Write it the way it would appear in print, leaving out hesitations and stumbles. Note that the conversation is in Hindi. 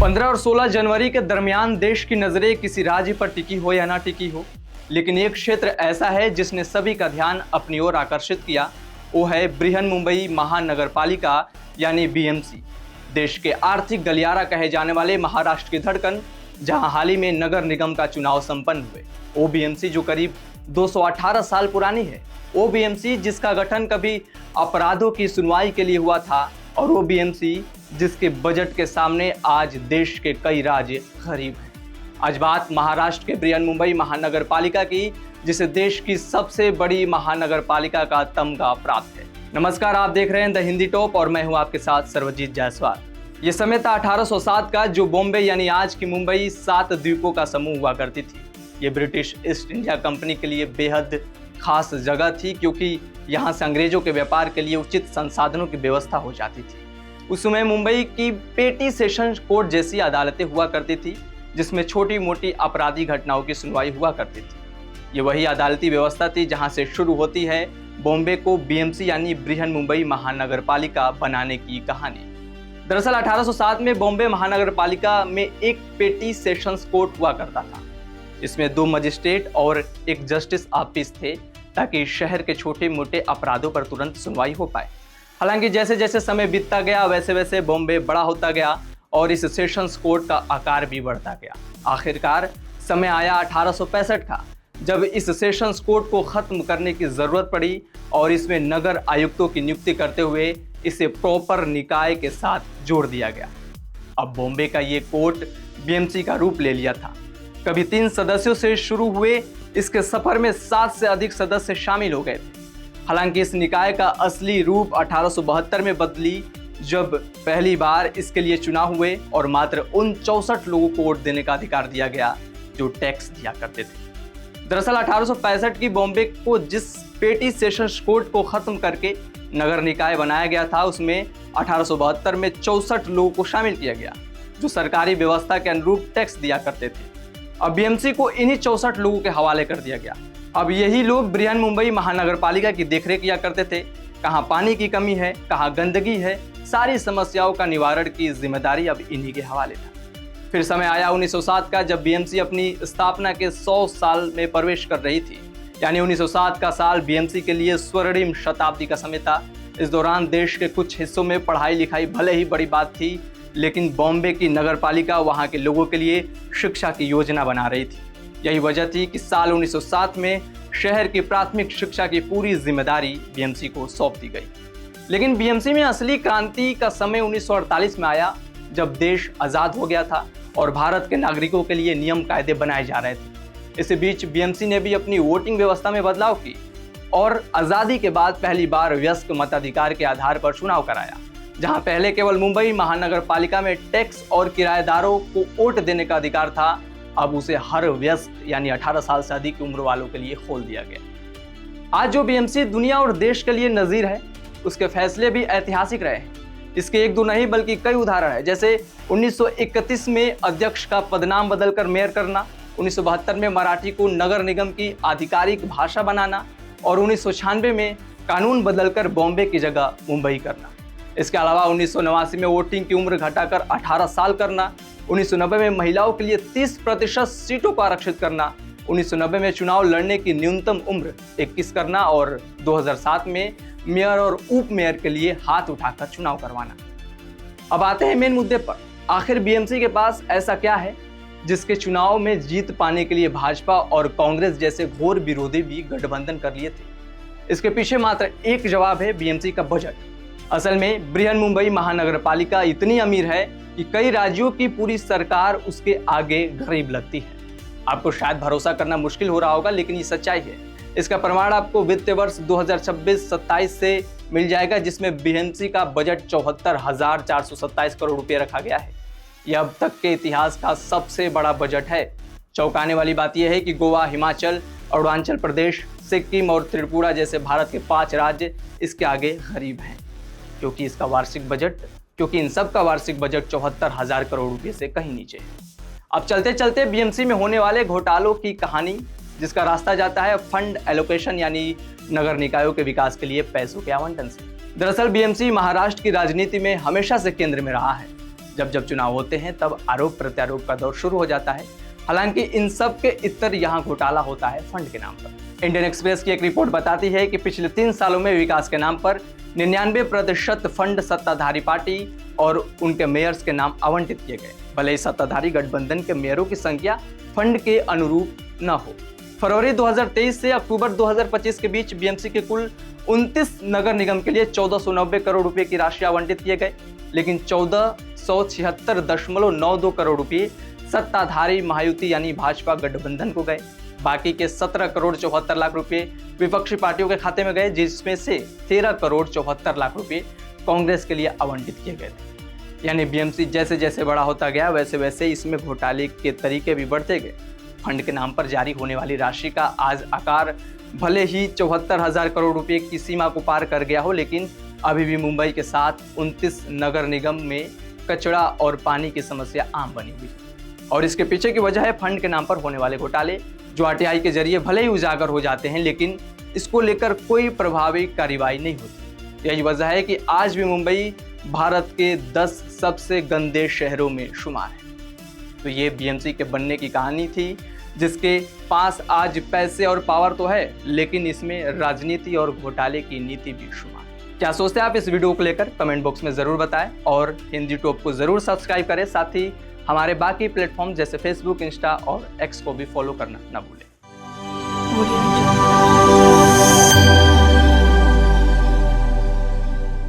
15 और 16 जनवरी के दरमियान देश की नजरें किसी राज्य पर टिकी हो या ना टिकी हो, लेकिन एक क्षेत्र ऐसा है जिसने सभी का ध्यान अपनी ओर आकर्षित किया। वो है बृहन्मुंबई महानगर पालिका यानी बीएमसी। देश के आर्थिक गलियारा कहे जाने वाले महाराष्ट्र की धड़कन, जहां हाल ही में नगर निगम का चुनाव संपन्न हुए। वो बीएमसी जो करीब 218 साल पुरानी है। वो बीएमसी जिसका गठन कभी अपराधों की सुनवाई के लिए हुआ था, और वो बीएमसी जिसके बजट के सामने आज देश के कई राज्य गरीब हैं। आज बात महाराष्ट्र के बृहन्मुंबई महानगर पालिका की, जिसे देश की सबसे बड़ी महानगर पालिका का तमगा प्राप्त है। नमस्कार, आप देख रहे हैं द हिंदी टॉप और मैं हूं आपके साथ सर्वजीत जायसवाल। ये समय था 1807 का, जो बॉम्बे यानी आज की मुंबई 7 द्वीपों का समूह हुआ करती थी। ये ब्रिटिश ईस्ट इंडिया कंपनी के लिए बेहद खास जगह थी, क्योंकि यहाँ से अंग्रेजों के व्यापार के लिए उचित संसाधनों की व्यवस्था हो जाती थी। उस समय मुंबई की पेटी सेशन कोर्ट जैसी अदालतें हुआ करती थी, जिसमें छोटी मोटी आपराधिक घटनाओं की सुनवाई हुआ करती थी। ये वही अदालती व्यवस्था थी जहां से शुरू होती है बॉम्बे को बीएमसी यानी बृहन्मुंबई महानगर पालिका बनाने की कहानी। दरअसल 1807 में बॉम्बे महानगर पालिका में एक पेटी सेशंस कोर्ट हुआ करता था। इसमें 2 मजिस्ट्रेट और एक जस्टिस ऑफ पीस थे, ताकि शहर के छोटे मोटे अपराधों पर तुरंत सुनवाई हो पाए। हालांकि जैसे जैसे समय बीतता गया, वैसे वैसे बॉम्बे बड़ा होता गया और इस सेशंस कोर्ट का आकार भी बढ़ता गया। आखिरकार समय आया 1865 का, जब इस सेशंस कोर्ट को खत्म करने की जरूरत पड़ी और इसमें नगर आयुक्तों की नियुक्ति करते हुए इसे प्रॉपर निकाय के साथ जोड़ दिया गया। अब बॉम्बे का ये कोर्ट बीएमसी का रूप ले लिया था। कभी 3 सदस्यों से शुरू हुए इसके सफर में 7 से अधिक सदस्य शामिल हो गए थे। हालांकि इस निकाय का असली रूप 1872 में बदली, जब पहली बार इसके लिए चुनाव हुए और मात्र उन 64 लोगों को वोट देने का अधिकार दिया गया जो टैक्स दिया करते थे। दरअसल 1865 की बॉम्बे को जिस पेटी सेशंस कोर्ट को खत्म करके नगर निकाय बनाया गया था, उसमें 1872 में 64 लोगों को शामिल किया गया, जो सरकारी व्यवस्था के अनुरूप टैक्स दिया करते थे। अब बीएमसी को इन्हीं 64 लोगों के हवाले कर दिया गया। अब यही लोग बृहन्मुंबई महानगर पालिका की देखरेख किया करते थे। कहाँ पानी की कमी है, कहाँ गंदगी है, सारी समस्याओं का निवारण की जिम्मेदारी अब इन्हीं के हवाले था। फिर समय आया 1907 का, जब बीएमसी अपनी स्थापना के 100 साल में प्रवेश कर रही थी। यानी 1907 का साल बीएमसी के लिए स्वर्णिम शताब्दी का समय था। इस दौरान देश के कुछ हिस्सों में पढ़ाई लिखाई भले ही बड़ी बात थी, लेकिन बॉम्बे की नगर पालिका वहाँ के लोगों के लिए शिक्षा की योजना बना रही थी। यही वजह थी कि साल 1907 में शहर की प्राथमिक शिक्षा की पूरी जिम्मेदारी बीएमसी को सौंप दी गई। लेकिन बीएमसी में असली क्रांति का समय 1948 में आया, जब देश आज़ाद हो गया था और भारत के नागरिकों के लिए नियम कायदे बनाए जा रहे थे। इसी बीच बीएमसी ने भी अपनी वोटिंग व्यवस्था में बदलाव की और आज़ादी के बाद पहली बार वयस्क मताधिकार के आधार पर चुनाव कराया। जहां पहले केवल मुंबई महानगर पालिका में टैक्स और किराएदारों को वोट देने का अधिकार था, अब उसे हर वयस्क यानी 18 साल से अधिक उम्र वालों के लिए खोल दिया गया। आज जो बीएमसी दुनिया और देश के लिए नजीर है, उसके फैसले भी ऐतिहासिक रहे हैं। इसके 1-2 नहीं बल्कि कई उदाहरण है, जैसे 1931 में अध्यक्ष का पदनाम बदलकर मेयर करना, 1972 में मराठी को नगर निगम की आधिकारिक भाषा बनाना और 1996 में कानून बदलकर बॉम्बे की जगह मुंबई करना। इसके अलावा 1989 में वोटिंग की उम्र घटाकर 18 साल करना, 1990 में महिलाओं के लिए 30% सीटों को आरक्षित करना, 1990 में चुनाव लड़ने की न्यूनतम उम्र 21 करना और 2007 में मेयर और उप मेयर के लिए हाथ उठाकर चुनाव करवाना। अब आते हैं मेन मुद्दे पर। आखिर बीएमसी के पास ऐसा क्या है जिसके चुनाव में जीत पाने के लिए भाजपा और कांग्रेस जैसे घोर विरोधी भी गठबंधन कर लिए थे? इसके पीछे मात्र एक जवाब है, बीएमसी का बजट। असल में बृहन्मुंबई महानगर पालिका इतनी अमीर है कि कई राज्यों की पूरी सरकार उसके आगे गरीब लगती है। आपको शायद भरोसा करना मुश्किल हो रहा होगा, लेकिन ये सच्चाई है। इसका प्रमाण आपको वित्तीय वर्ष 2026-27 से मिल जाएगा, जिसमें बीएमसी का बजट 74,427 करोड़ रुपये रखा गया है। यह अब तक के इतिहास का सबसे बड़ा बजट है। चौंकाने वाली बात यह है कि गोवा, हिमाचल, अरुणाचल प्रदेश, सिक्किम और त्रिपुरा जैसे भारत के 5 राज्य इसके आगे गरीब हैं, क्योंकि इन सब का वार्षिक बजट 74,000 करोड़ रुपए से कहीं नीचे है। अब चलते चलते बीएमसी में होने वाले घोटालों की कहानी, जिसका रास्ता जाता है फंड एलोकेशन यानी नगर निकायों के विकास के लिए पैसों के आवंटन से। दरअसल बीएमसी महाराष्ट्र की राजनीति में हमेशा से केंद्र में रहा है। जब जब चुनाव होते हैं तब आरोप प्रत्यारोप का दौर शुरू हो जाता है। हालांकि इन सब के इतर यहाँ घोटाला होता है फंड के नाम पर। इंडियन एक्सप्रेस की एक रिपोर्ट बताती है कि पिछले 3 सालों में विकास के नाम पर 99% फंड सत्ताधारी पार्टी और उनके मेयर्स के नाम आवंटित किए गए, भले ही सत्ताधारी गठबंधन के मेयरों की संख्या फंड के अनुरूप न हो। फरवरी 2023 से अक्टूबर 2025 के बीच बीएमसी के कुल 29 नगर निगम के लिए 1490 करोड़ रुपए की राशि आवंटित किए गए, लेकिन 1476.92 करोड़ रुपए सत्ताधारी महायुति यानी भाजपा गठबंधन को गए। बाकी के 17 करोड़ 74 लाख रुपए विपक्षी पार्टियों के खाते में गए, जिसमें से 13 करोड़ 74 लाख रुपए कांग्रेस के लिए आवंटित किए गए थे। यानी बीएमसी जैसे जैसे बड़ा होता गया वैसे वैसे इसमें घोटाले के तरीके भी बढ़ते गए। फंड के नाम पर जारी होने वाली राशि का आज आकार भले ही 74,000 करोड़ रुपए की सीमा को पार कर गया हो, लेकिन अभी भी मुंबई के साथ 29 नगर निगम में कचरा और पानी की समस्या आम बनी हुई है। और इसके पीछे की वजह है फंड के नाम पर होने वाले घोटाले, जो आरटीआई के जरिए भले ही उजागर हो जाते हैं, लेकिन इसको लेकर कोई प्रभावी कार्रवाई नहीं होती। यही वजह है कि आज भी मुंबई भारत के 10 सबसे गंदे शहरों में शुमार है। तो ये बीएमसी के बनने की कहानी थी, जिसके पास आज पैसे और पावर तो है, लेकिन इसमें राजनीति और घोटाले की नीति भी शुमार। क्या सोचते हैं आप इस वीडियो को लेकर? कमेंट बॉक्स में जरूर बताएं और हिंदी टॉप को जरूर सब्सक्राइब करें। साथ ही हमारे बाकी प्लेटफॉर्म जैसे फेसबुक, इंस्टा और एक्स को भी फॉलो करना ना भूलें।